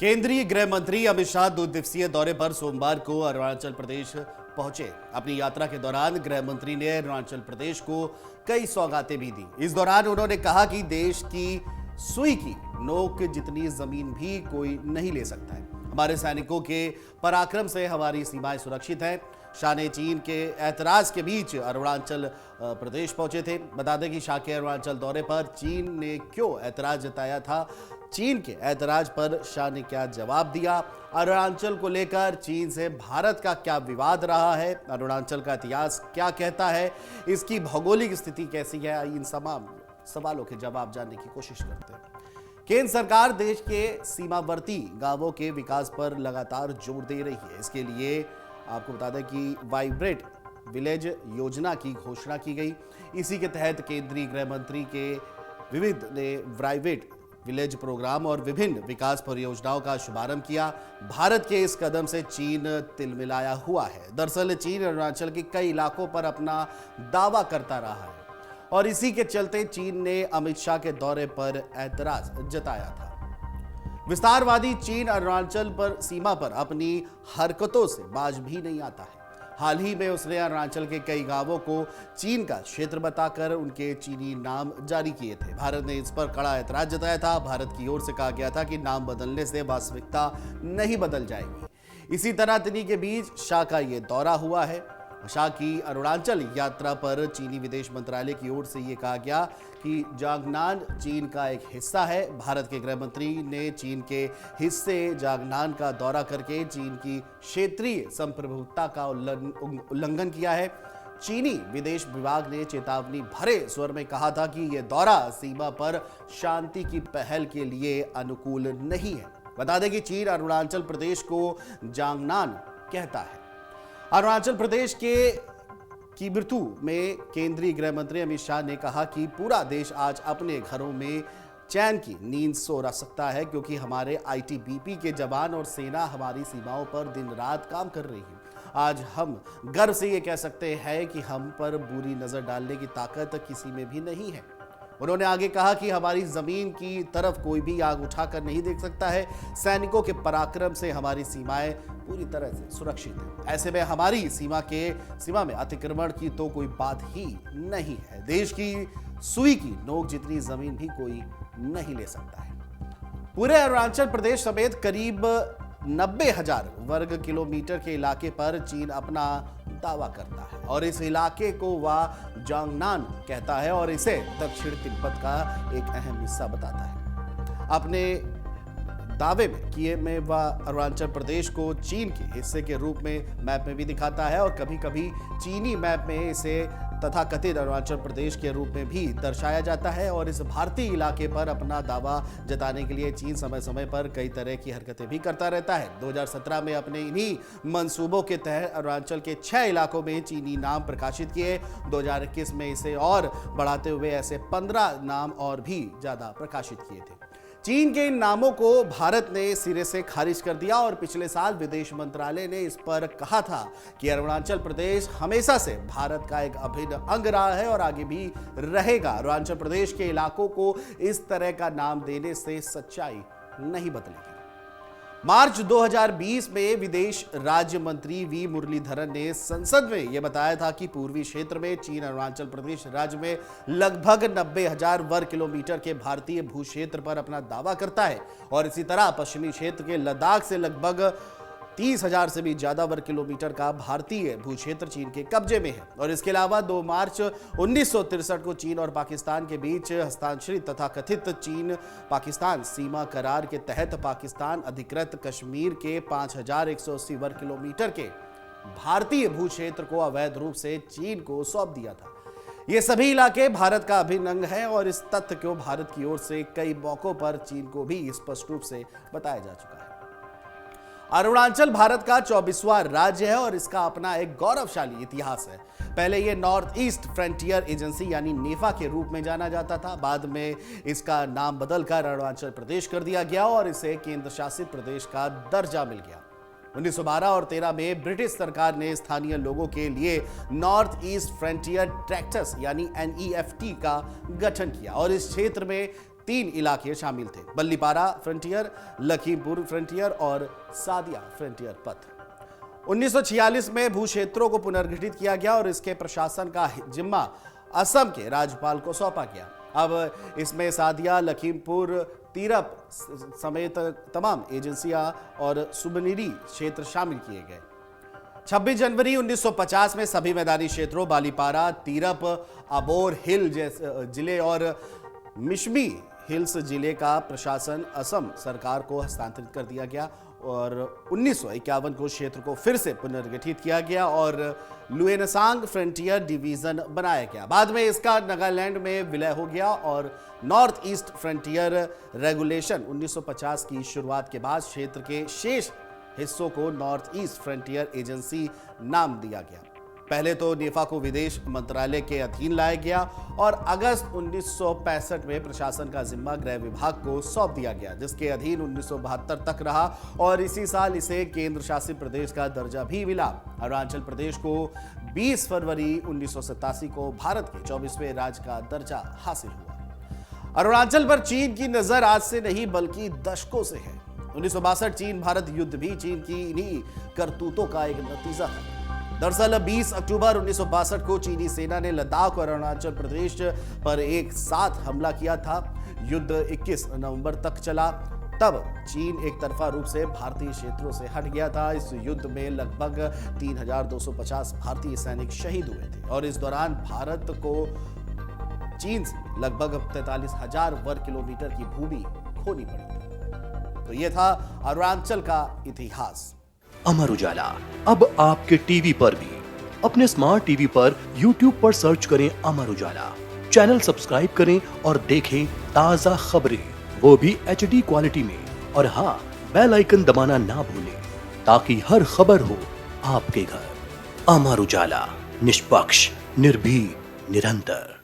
केंद्रीय गृह मंत्री अमित शाह 2 दिवसीय दौरे पर सोमवार को अरुणाचल प्रदेश पहुंचे। अपनी यात्रा के दौरान गृह मंत्री ने अरुणाचल प्रदेश को कई सौगातें भी दी। इस दौरान उन्होंने कहा कि देश की सुई की नोक जितनी जमीन भी कोई नहीं ले सकता है। हमारे सैनिकों के पराक्रम से हमारी सीमाएं सुरक्षित हैं। शाह ने चीन के ऐतराज के बीच अरुणाचल प्रदेश पहुंचे थे। बता दें कि शाह के अरुणाचल दौरे पर चीन ने क्यों ऐतराज जताया था, चीन के ऐतराज पर शाह ने क्या जवाब दिया, अरुणाचल को लेकर चीन से भारत का क्या विवाद रहा है, अरुणाचल का इतिहास क्या कहता है, इसकी भौगोलिक स्थिति कैसी है, इन तमाम सवालों के जवाब जानने की कोशिश करते हैं। केंद्र सरकार देश के सीमावर्ती गांवों के विकास पर लगातार जोर दे रही है। इसके लिए आपको बता दें कि वाइब्रेट विलेज योजना की घोषणा की गई। इसी के तहत केंद्रीय गृह मंत्री के विविध ने वाइब्रेट विलेज प्रोग्राम और विभिन्न विकास परियोजनाओं का शुभारंभ किया। भारत के इस कदम से चीन तिलमिलाया हुआ है। दरअसल चीन अरुणाचल के कई इलाकों पर अपना दावा करता रहा है और इसी के चलते चीन ने अमित शाह के दौरे पर ऐतराज जताया था। विस्तारवादी चीन अरुणाचल पर सीमा पर अपनी हरकतों से बाज भी नहीं आता है। हाल ही में उसने अरुणाचल के कई गांवों को चीन का क्षेत्र बताकर उनके चीनी नाम जारी किए थे। भारत ने इस पर कड़ा ऐतराज जताया था। भारत की ओर से कहा गया था कि नाम बदलने से वास्तविकता नहीं बदल जाएगी। इसी तरह तिनी के बीच शाह का ये दौरा हुआ है। शाह की अरुणाचल यात्रा पर चीनी विदेश मंत्रालय की ओर से यह कहा गया कि जांगनान चीन का एक हिस्सा है। भारत के गृह मंत्री ने चीन के हिस्से जांगनान का दौरा करके चीन की क्षेत्रीय संप्रभुता का उल्लंघन किया है। चीनी विदेश विभाग ने चेतावनी भरे स्वर में कहा था कि यह दौरा सीमा पर शांति की पहल के लिए अनुकूल नहीं है। बता दें कि चीन अरुणाचल प्रदेश को जांगनान कहता है। अरुणाचल प्रदेश के किबिर्थू में केंद्रीय गृह मंत्री अमित शाह ने कहा कि पूरा देश आज अपने घरों में चैन की नींद सो सकता है क्योंकि हमारे आईटीबीपी के जवान और सेना हमारी सीमाओं पर दिन रात काम कर रही है। आज हम गर्व से ये कह सकते हैं कि हम पर बुरी नजर डालने की ताकत किसी में भी नहीं है। उन्होंने आगे कहा कि हमारी जमीन की तरफ कोई भी आग उठाकर नहीं देख सकता है। सैनिकों के पराक्रम से हमारी सीमाएं पूरी तरह से सुरक्षित है। ऐसे में हमारी सीमा में अतिक्रमण की तो कोई बात ही नहीं है। देश की सुई की नोक जितनी जमीन भी कोई नहीं ले सकता है। पूरे अरुणाचल प्रदेश समेत करीब 90,000 वर्ग किलोमीटर के इलाके पर चीन अपना दावा करता है और इस इलाके को वह जांगनान कहता है और इसे दक्षिण तिब्बत का एक अहम हिस्सा बताता है। अपने दावे में किए में वह अरुणाचल प्रदेश को चीन के हिस्से के रूप में मैप में भी दिखाता है और कभी कभी चीनी मैप में इसे तथाकथित अरुणाचल प्रदेश के रूप में भी दर्शाया जाता है। और इस भारतीय इलाके पर अपना दावा जताने के लिए चीन समय समय पर कई तरह की हरकतें भी करता रहता है। 2017 में अपने इन्हीं मंसूबों के तहत अरुणाचल के 6 इलाकों में चीनी नाम प्रकाशित किए। 2021 में इसे और बढ़ाते हुए ऐसे 15 नाम और भी ज्यादा प्रकाशित किए थे। चीन के इन नामों को भारत ने सिरे से खारिज कर दिया और पिछले साल विदेश मंत्रालय ने इस पर कहा था कि अरुणाचल प्रदेश हमेशा से भारत का एक अभिन्न अंग रहा है और आगे भी रहेगा। अरुणाचल प्रदेश के इलाकों को इस तरह का नाम देने से सच्चाई नहीं बदलेगी। मार्च 2020 में विदेश राज्य मंत्री वी मुरलीधरन ने संसद में यह बताया था कि पूर्वी क्षेत्र में चीन अरुणाचल प्रदेश राज्य में लगभग 90,000 वर्ग किलोमीटर के भारतीय भू क्षेत्र पर अपना दावा करता है और इसी तरह पश्चिमी क्षेत्र के लद्दाख से लगभग 30,000 से भी ज्यादा वर्ग किलोमीटर का भारतीय भू क्षेत्र चीन के कब्जे में है। और इसके अलावा 2 मार्च 1963 को चीन और पाकिस्तान के बीच हस्ताक्षरित तथाकथित चीन पाकिस्तान सीमा करार के तहत पाकिस्तान अधिकृत कश्मीर के 5,180 वर्ग किलोमीटर के भारतीय भू क्षेत्र को अवैध रूप से चीन को सौंप दिया था। ये सभी इलाके भारत का अभिन्न अंग है और इस तथ्य को भारत की ओर से कई मौकों पर चीन को भी स्पष्ट रूप से बताया जा चुका है। अरुणाचल भारत का 24वां राज्य है और इसका अपना एक गौरवशाली इतिहास है। पहले यह नॉर्थ ईस्ट फ्रंटियर एजेंसी यानी नेफा के रूप में जाना जाता था। बाद में इसका नाम बदलकर अरुणाचल प्रदेश कर दिया गया और इसे केंद्र शासित प्रदेश का दर्जा मिल गया। 1912 और 13 में ब्रिटिश सरकार ने स्थानीय लोगों के लिए नॉर्थ ईस्ट फ्रंटियर ट्रैक्टर्स यानी NEFT का गठन किया और इस क्षेत्र में 3 इलाके शामिल थे, बल्लीपारा फ्रंटियर, लखीमपुर फ्रंटियर और सादिया फ्रंटियर पथ। 1946 में भू क्षेत्रों को पुनर्गठित किया गया और इसके प्रशासन का जिम्मा असम के राज्यपाल को सौंपा गया। अब इसमें सादिया, लखीमपुर, तीरप समेत तमाम एजेंसियां और सुबनरी क्षेत्र शामिल किए गए। 26 जनवरी 1950 में सभी मैदानी क्षेत्रों बालीपारा, तीरप, अबोर हिल जिले और मिशमी हिल्स जिले का प्रशासन असम सरकार को हस्तांतरित कर दिया गया और 1951 को क्षेत्र को फिर से पुनर्गठित किया गया और लुएनसांग फ्रंटियर डिवीजन बनाया गया। बाद में इसका नागालैंड में विलय हो गया और नॉर्थ ईस्ट फ्रंटियर रेगुलेशन 1950 की शुरुआत के बाद क्षेत्र के शेष हिस्सों को नॉर्थ ईस्ट फ्रंटियर एजेंसी नाम दिया गया। पहले तो नेफा को विदेश मंत्रालय के अधीन लाया गया और अगस्त 1965 में प्रशासन का जिम्मा गृह विभाग को सौंप दिया गया, जिसके अधीन 1972 तक रहा और इसी साल इसे केंद्र शासित प्रदेश का दर्जा भी मिला। अरुणाचल प्रदेश को 20 फरवरी 1987 को भारत के 24वें राज्य का दर्जा हासिल हुआ। अरुणाचल पर चीन की नजर आज से नहीं बल्कि दशकों से है। 1962 चीन भारत युद्ध भी चीन की इन्हीं करतूतों का एक नतीजा था। दरअसल 20 अक्टूबर 1962 को चीनी सेना ने लद्दाख और अरुणाचल प्रदेश पर एक साथ हमला किया था। युद्ध 21 नवंबर तक चला। तब चीन एक तरफा रूप से भारतीय क्षेत्रों से हट गया था। इस युद्ध में लगभग 3250 भारतीय सैनिक शहीद हुए थे और इस दौरान भारत को चीन से लगभग 43,000 वर्ग किलोमीटर की भूमि खोनी पड़ी थी। तो यह था अरुणाचल का इतिहास। अमर उजाला अब आपके टीवी पर भी। अपने स्मार्ट टीवी पर YouTube पर सर्च करें अमर उजाला, चैनल सब्सक्राइब करें और देखें ताजा खबरें, वो भी HD क्वालिटी में। और हाँ, बेल आइकन दबाना ना भूलें ताकि हर खबर हो आपके घर। अमर उजाला, निष्पक्ष, निर्भीक, निरंतर।